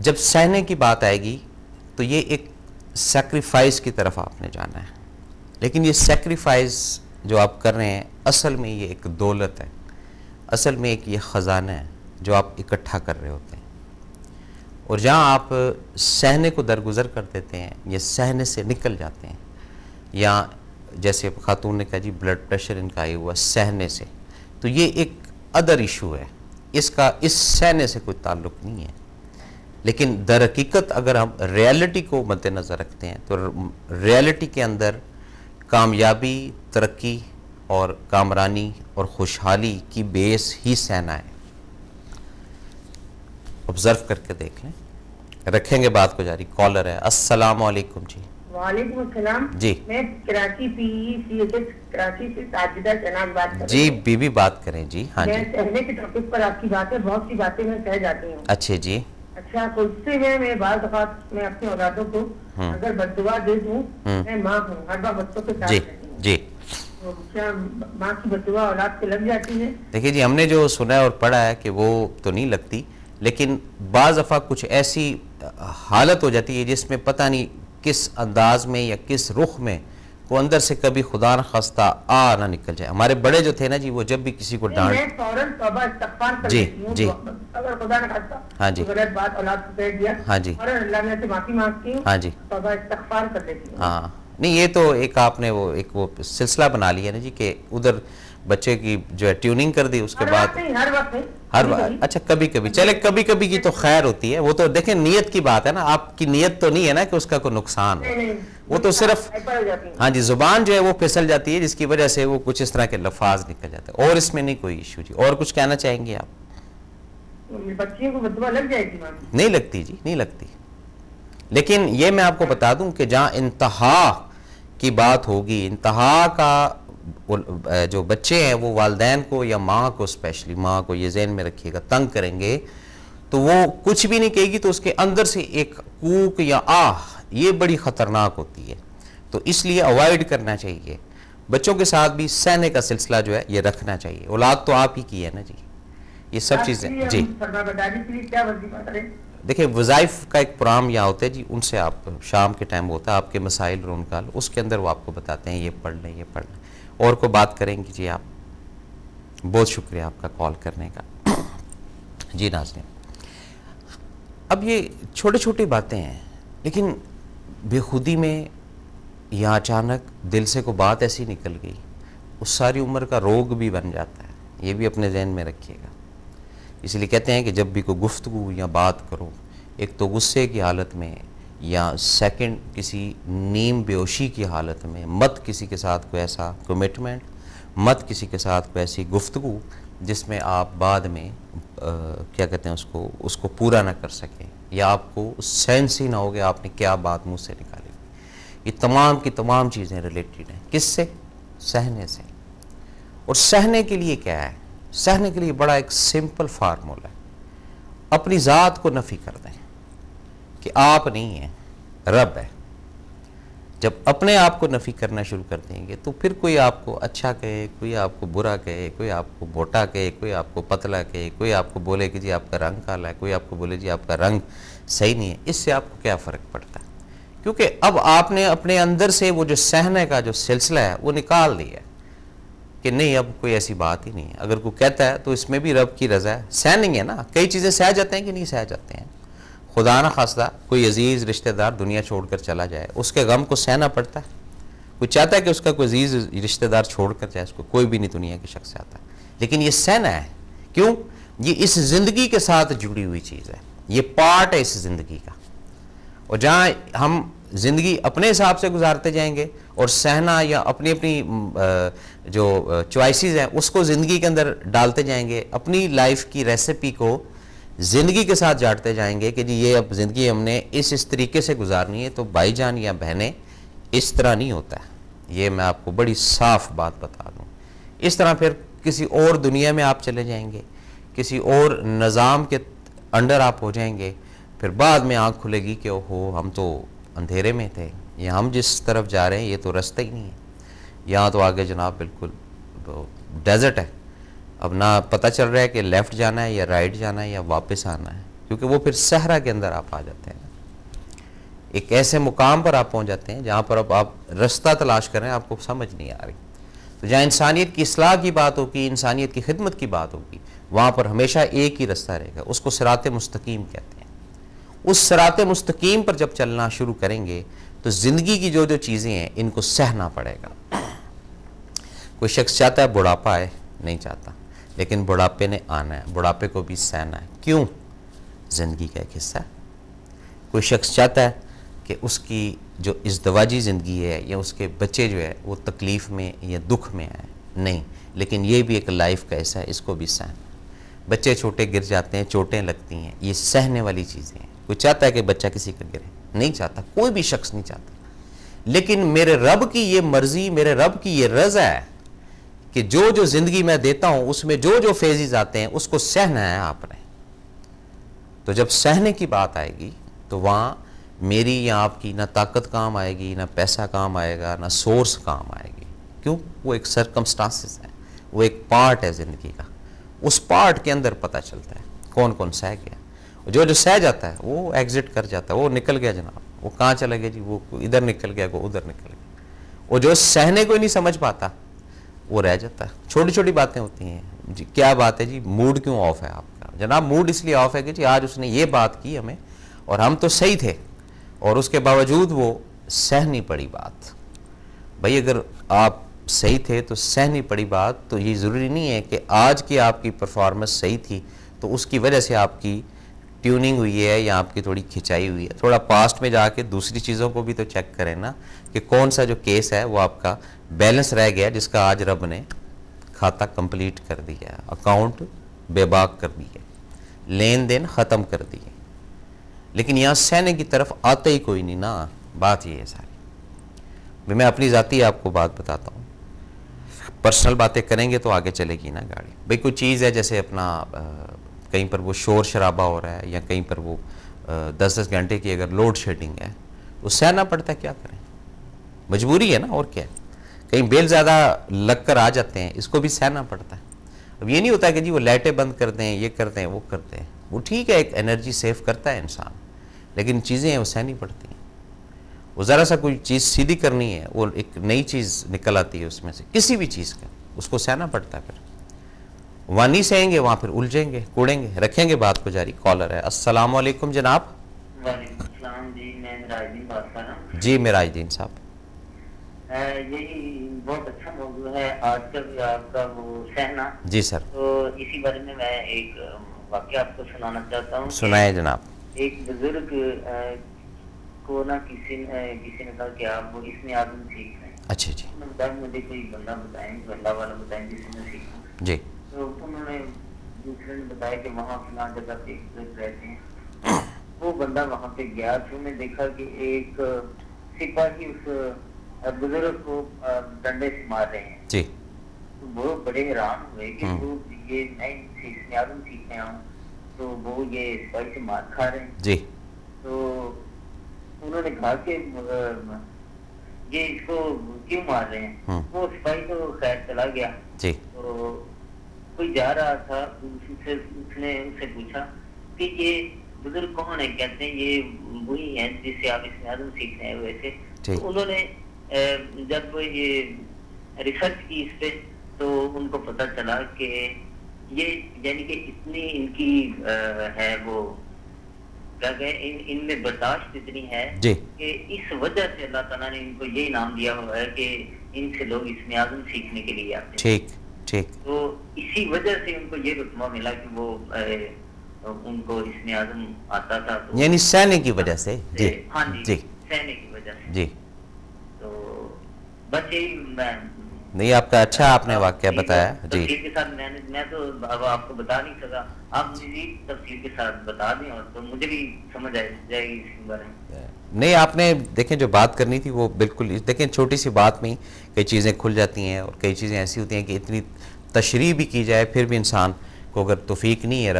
جب سہنے کی بات آئے گی تو یہ ایک سیکریفائس کی طرف آپ نے جانا ہے، لیکن یہ سیکریفائس جو آپ کر رہے ہیں اصل میں یہ ایک دولت ہے، اصل میں ایک یہ خزانہ ہے جو آپ اکٹھا کر رہے ہوتے ہیں، اور جہاں آپ سہنے کو درگزر کر دیتے ہیں یا سہنے سے نکل جاتے ہیں، یا جیسے خاتون نے کہا جی بلڈ پریشر ان کا آیا ہوا سہنے سے، تو یہ ایک ادر ایشو ہے، اس کا اس سہنے سے کوئی تعلق نہیں ہے۔ لیکن در حقیقت اگر ہم ریالٹی کو مد نظر رکھتے ہیں تو ریالٹی کے اندر کامیابی، ترقی اور کامرانی اور خوشحالی کی بیس ہی سہنا ہے۔ آبزرو کر کے دیکھ لیں، رکھیں گے بات کو جاری۔ کالر ہے، السلام علیکم جی۔ وعلیکم السلام جی میں کراچی PECHS کراچی سے ساجدہ شہناز بات کر جی، رہی ہوں۔ بی بی بات کریں جی۔ ہاں جی، میں سہنے کے ٹاپک پر آپ کی بات ہے، بہت سی باتیں میں سہ جاتی ہوں۔ اچھے جی۔ اچھا خود سے میں بعض اوقات میں اپنے اولادوں کو اگر بددعا دے دوں، میں ماں ہوں، ہر بار بچوں کے ساتھ جی رہتی ہوں، جی تو کیا ماں کی بددعا اولاد کو لگ جاتی ہے؟ دیکھیے جی، ہم نے جو سنا ہے اور پڑھا ہے کہ وہ تو نہیں لگتی، لیکن بعض دفعہ کچھ ایسی حالت ہو جاتی ہے جس میں پتہ نہیں کس انداز میں یا کس رخ میں وہ اندر سے کبھی خدا نہ خواستہ نہ نکل جائے۔ ہمارے بڑے جو تھے نا جی، وہ جب بھی کسی کو ڈانٹ، میں فوراً توبہ استغفار کر جی لیتی ہوں، جی اگر خدا نہ خواستہ ہاں جی غلط بات اولاد کو کہہ دیا، ہاں جی فوراً اللہ میں سے معافی مانگتی ہوں، ہاں جی توبہ استغفار کر لیتی ہوں۔ ہاں، نہیں یہ تو ایک آپ نے وہ سلسلہ بنا لیا نا جی کہ ادھر بچے کی جو ہے ٹیوننگ کر دی، اس کے بعد ہر وقت نہیں، ہر بار اچھا کبھی کبھی چلے، کبھی کبھی کی تو خیر ہوتی ہے، وہ تو دیکھیں نیت کی بات ہے نا، آپ کی نیت تو نہیں ہے نا کہ اس کا کوئی نقصان ہو، وہ تو صرف ہاں جی زبان جو ہے وہ پھسل جاتی ہے جس کی وجہ سے وہ کچھ اس طرح کے لفاظ نکل جاتے ہیں، اور اس میں نہیں کوئی ایشو جی۔ اور کچھ کہنا چاہیں گے آپ؟ بچیوں کو بددعا لگ جائے گی ماں؟ نہیں لگتی جی، نہیں لگتی، لیکن یہ میں آپ کو بتا دوں کہ جہاں انتہا کی بات ہوگی، انتہا کا جو بچے ہیں وہ والدین کو یا ماں کو، اسپیشلی ماں کو، یہ ذہن میں رکھیے گا، تنگ کریں گے تو وہ کچھ بھی نہیں کہے گی تو اس کے اندر سے ایک کوک یا یہ بڑی خطرناک ہوتی ہے، تو اس لیے اوائڈ کرنا چاہیے۔ بچوں کے ساتھ بھی سہنے کا سلسلہ جو ہے یہ رکھنا چاہیے، اولاد تو آپ ہی کی ہے نا جی، یہ سب چیزیں جی۔ دیکھیں وظائف کا ایک پروگرام یہاں ہوتا ہے جی، ان سے آپ شام کے ٹائم ہوتا ہے آپ کے مسائل اور ان کا، اس کے اندر وہ آپ کو بتاتے ہیں یہ پڑھ لیں یہ پڑھ لیں، اور کو بات کریں گی جی آپ۔ بہت شکریہ آپ کا کال کرنے کا جی ناظرین۔ اب یہ چھوٹی چھوٹی باتیں ہیں، لیکن بے خودی میں یا اچانک دل سے کوئی بات ایسی نکل گئی، اس ساری عمر کا روگ بھی بن جاتا ہے، یہ بھی اپنے ذہن میں رکھیے گا۔ اس لیے کہتے ہیں کہ جب بھی کوئی گفتگو یا بات کرو، ایک تو غصے کی حالت میں یا سیکنڈ کسی نیم بیہوشی کی حالت میں، مت کسی کے ساتھ کوئی ایسا کمٹمنٹ، مت کسی کے ساتھ کوئی ایسی گفتگو جس میں آپ بعد میں کیا کہتے ہیں اس کو پورا نہ کر سکیں، یا آپ کو سینس ہی نہ ہوگا آپ نے کیا بات منہ سے نکالی۔ یہ تمام کی تمام چیزیں ریلیٹڈ ہیں کس سے؟ سہنے سے۔ اور سہنے کے لیے کیا ہے؟ سہنے کے لیے بڑا ایک سمپل فارمولا ہے، اپنی ذات کو نفی کر دیں کہ آپ نہیں ہیں، رب ہے۔ جب اپنے آپ کو نفی کرنا شروع کر دیں گے تو پھر کوئی آپ کو اچھا کہے، کوئی آپ کو برا کہے، کوئی آپ کو موٹا کہے، کوئی آپ کو پتلا کہے، کوئی آپ کو بولے کہ جی آپ کا رنگ کالا ہے، کوئی آپ کو بولے جی آپ کا رنگ صحیح نہیں ہے، اس سے آپ کو کیا فرق پڑتا ہے؟ کیونکہ اب آپ نے اپنے اندر سے وہ جو سہنے کا جو سلسلہ ہے وہ نکال دیا ہے کہ نہیں اب کوئی ایسی بات ہی نہیں ہے۔ اگر کوئی کہتا ہے تو اس میں بھی رب کی رضا ہے، سہ نہیں ہے نا، کئی چیزیں سہ جاتے ہیں کہ نہیں سہ جاتے ہیں۔ خدا نہ خواستہ کوئی عزیز رشتہ دار دنیا چھوڑ کر چلا جائے، اس کے غم کو سہنا پڑتا ہے، کوئی چاہتا ہے کہ اس کا کوئی عزیز رشتہ دار چھوڑ کر جائے، اس کو کوئی بھی نہیں دنیا کے شخص آتا ہے، لیکن یہ سہنا ہے، کیوں؟ یہ اس زندگی کے ساتھ جڑی ہوئی چیز ہے، یہ پارٹ ہے اس زندگی کا، اور جہاں ہم زندگی اپنے حساب سے گزارتے جائیں گے اور سہنا یا اپنی جو چوائسیز ہیں اس کو زندگی کے اندر ڈالتے جائیں گے، اپنی لائف کی ریسیپی کو زندگی کے ساتھ جاڑتے جائیں گے کہ جی یہ اب زندگی ہم نے اس طریقے سے گزارنی ہے، تو بھائی جان یا بہنیں اس طرح نہیں ہوتا ہے، یہ میں آپ کو بڑی صاف بات بتا دوں۔ اس طرح پھر کسی اور دنیا میں آپ چلے جائیں گے، کسی اور نظام کے انڈر آپ ہو جائیں گے، پھر بعد میں آنکھ کھلے گی کہ اوہو ہم تو اندھیرے میں تھے، یہ ہم جس طرف جا رہے ہیں یہ تو رستہ ہی نہیں ہے، یہاں تو آگے جناب بالکل ڈیزرٹ ہے، اب نہ پتہ چل رہا ہے کہ لیفٹ جانا ہے یا رائٹ جانا ہے یا واپس آنا ہے، کیونکہ وہ پھر صحرا کے اندر آپ آ جاتے ہیں، ایک ایسے مقام پر آپ پہنچ جاتے ہیں جہاں پر اب آپ رستہ تلاش کر رہے ہیں، آپ کو سمجھ نہیں آ رہی. تو جہاں انسانیت کی اصلاح کی بات ہوگی، انسانیت کی خدمت کی بات ہوگی، وہاں پر ہمیشہ ایک ہی رستہ رہے گا، اس کو صراط مستقیم کہتے ہیں. اس صراط مستقیم پر جب چلنا شروع کریں گے تو زندگی کی جو جو چیزیں ہیں ان کو سہنا پڑے گا. کوئی شخص چاہتا ہے بڑھاپا آئے، نہیں چاہتا، لیکن بڑھاپے نے آنا ہے، بڑھاپے کو بھی سہنا ہے. کیوں؟ زندگی کا ایک حصہ ہے. کوئی شخص چاہتا ہے کہ اس کی جو ازدواجی زندگی ہے یا اس کے بچے جو ہے وہ تکلیف میں یا دکھ میں آئے، نہیں، لیکن یہ بھی ایک لائف کا حصہ ہے، اس کو بھی سہنا. بچے چھوٹے گر جاتے ہیں، چوٹیں لگتی ہیں، یہ سہنے والی چیزیں ہیں. کوئی چاہتا ہے کہ بچہ کسی کا گرے؟ نہیں چاہتا، کوئی بھی شخص نہیں چاہتا. لیکن میرے رب کی یہ مرضی، میرے رب کی یہ رضا ہے کہ جو زندگی میں دیتا ہوں اس میں جو فیزز آتے ہیں اس کو سہنا ہے آپ نے. تو جب سہنے کی بات آئے گی تو وہاں میری یا آپ کی نہ طاقت کام آئے گی، نہ پیسہ کام آئے گا، نہ سورس کام آئے گی. کیوں؟ وہ ایک سرکمسٹانسز ہے، وہ ایک پارٹ ہے زندگی کا. اس پارٹ کے اندر پتہ چلتا ہے کون کون سہ گیا. جو سہ جاتا ہے وہ ایگزٹ کر جاتا ہے، وہ نکل گیا جناب. وہ کہاں چلا گیا جی؟ وہ ادھر نکل گیا، وہ ادھر نکل گیا. وہ جو سہنے کو ہی نہیں سمجھ پاتا وہ رہ جاتا ہے. چھوٹی چھوٹی باتیں ہوتی ہیں جی. کیا بات ہے جی؟ موڈ کیوں آف ہے آپ کا؟ جناب موڈ اس لیے آف ہے کہ جی آج اس نے یہ بات کی ہمیں اور ہم تو صحیح تھے، اور اس کے باوجود وہ سہنی پڑی بات. بھائی اگر آپ صحیح تھے تو سہنی پڑی بات، تو یہ ضروری نہیں ہے کہ آج کی آپ کی پرفارمنس صحیح تھی تو اس کی وجہ سے آپ کی ٹیوننگ ہوئی ہے یا آپ کی تھوڑی کھچائی ہوئی ہے. تھوڑا پاسٹ میں جا کے دوسری چیزوں کو بھی تو چیک کریں نا کہ کون سا جو کیس ہے وہ آپ کا بیلنس رہ گیا جس کا آج رب نے کھاتا کمپلیٹ کر دیا، اکاؤنٹ بے باک کر دیا، لین دین ختم کر دیے. لیکن یہاں سہنے کی طرف آتا ہی کوئی نہیں نا. بات یہ ہے ساری. میں اپنی ذاتی آپ کو بات بتاتا ہوں، پرسنل باتیں کریں گے تو آگے چلے گی نا گاڑی. بھئی کوئی چیز ہے جیسے اپنا کہیں پر وہ شور شرابہ ہو رہا ہے یا کہیں پر وہ 10 گھنٹے کی اگر لوڈ شیڈنگ ہے، وہ سہنا پڑتا ہے. کیا کریں، مجبوری ہے نا، اور کیا ہے. کہیں بیل زیادہ لگ کر آ جاتے ہیں، اس کو بھی سہنا پڑتا ہے. اب یہ نہیں ہوتا کہ جی وہ لائٹیں بند کر دیں، یہ کرتے ہیں، وہ کرتے ہیں. وہ ٹھیک ہے، ایک انرجی سیو کرتا ہے انسان، لیکن چیزیں ہیں وہ سہنی پڑتی ہیں. وہ ذرا سا کوئی چیز سیدھی کرنی ہے، وہ ایک نئی چیز نکل آتی ہے اس میں سے، کسی بھی چیز کا، اس کو سہنا پڑتا ہے. پھر وہاں نہیں سہیں گے، وہاں پھر الجھیں گے، کوڑیں گے. رکھیں گے بات کو جاری. کالر ہے. السلام علیکم جناب. وعلیکم السلام جی، میں مراج الدین بات کر رہا ہوں. جی مراج الدین صاحب. یہی بہت اچھا موضوع ہے آج کا بھی آپ کا، وہ سہنا. جی سر. تو اسی بارے میں ایک واقعہ آپ کو سنانا چاہتا ہوں. سنائیں جناب. ایک بزرگ کو نا کسی نے کہا کہ آپ وہ اس میں آدم سیکھ رہے ہیں. اچھا جی. انہوں نے بتایا مجھے کوئی بندہ بتائیں، اللہ والا بتائیں جس میں سیکھوں. جی. تو انہوں نے دوسرے نے بتایا کہ وہاں فلاں جگہ پہ ایک بزرگ رہتے ہیں. وہ بندہ وہاں پہ گیا تو انہوں نے دیکھا کہ ایک سپاہی اس بزرگ کو ڈنڈے سے مار رہے ہیں. جی. تو وہ بڑے حیران ہوئے کہ وہ یہ نئے اس میں آدم سیکھنے آؤں تو وہ یہ سپاہی سے مار کھا رہے ہیں. جی. تو انہوں نے کہا کہ یہ اس کو کیوں مار رہے ہیں. وہ سپاہی تو خیر چلا گیا. جی. تو کوئی جا رہا تھا، اس نے ان سے پوچھا کہ یہ بزرگ کون ہے؟ کہتے ہیں یہ وہی ہیں جس سے آپ اس میں آدم سیکھنے ہوئے تھے. تو انہوں نے جب یہ ریسرچ کی اس پہ تو ان کو پتہ چلا کہ یہ یعنی کہ اتنی ان کی ہے وہ کیا کہ ان میں برداشت اتنی ہے کہ اس وجہ سے اللہ تعالیٰ نے ان کو یہ انعام دیا ہوا ہے کہ ان سے لوگ اس میں آدم سیکھنے کے لیے آتے ہیں. ٹھیک ٹھیک. تو اسی وجہ سے ان کو یہ رتبہ ملا کہ وہ ان کو اس میں آدم آتا تھا. یعنی سہنے کی وجہ سے. جی. ہاں جی. سہنے کی وجہ سے. جی. تو بس یہی میں نہیں، آپ کا اچھا آپ نے واقعہ بتایا. جی. تفصیل کے ساتھ میں تو اب آپ کو بتا نہیں سکا، آپ مزید تفصیل کے ساتھ بتا دیں اور تو مجھے بھی سمجھ آ جائے گی اس کے بارے میں. نہیں، آپ نے دیکھیں جو بات کرنی تھی وہ بالکل، دیکھیں چھوٹی سی بات میں کئی چیزیں کھل جاتی ہیں اور کئی چیزیں ایسی ہوتی ہیں کہ اتنی تشریح بھی کی جائے پھر بھی انسان کو اگر توفیق نہیں ہے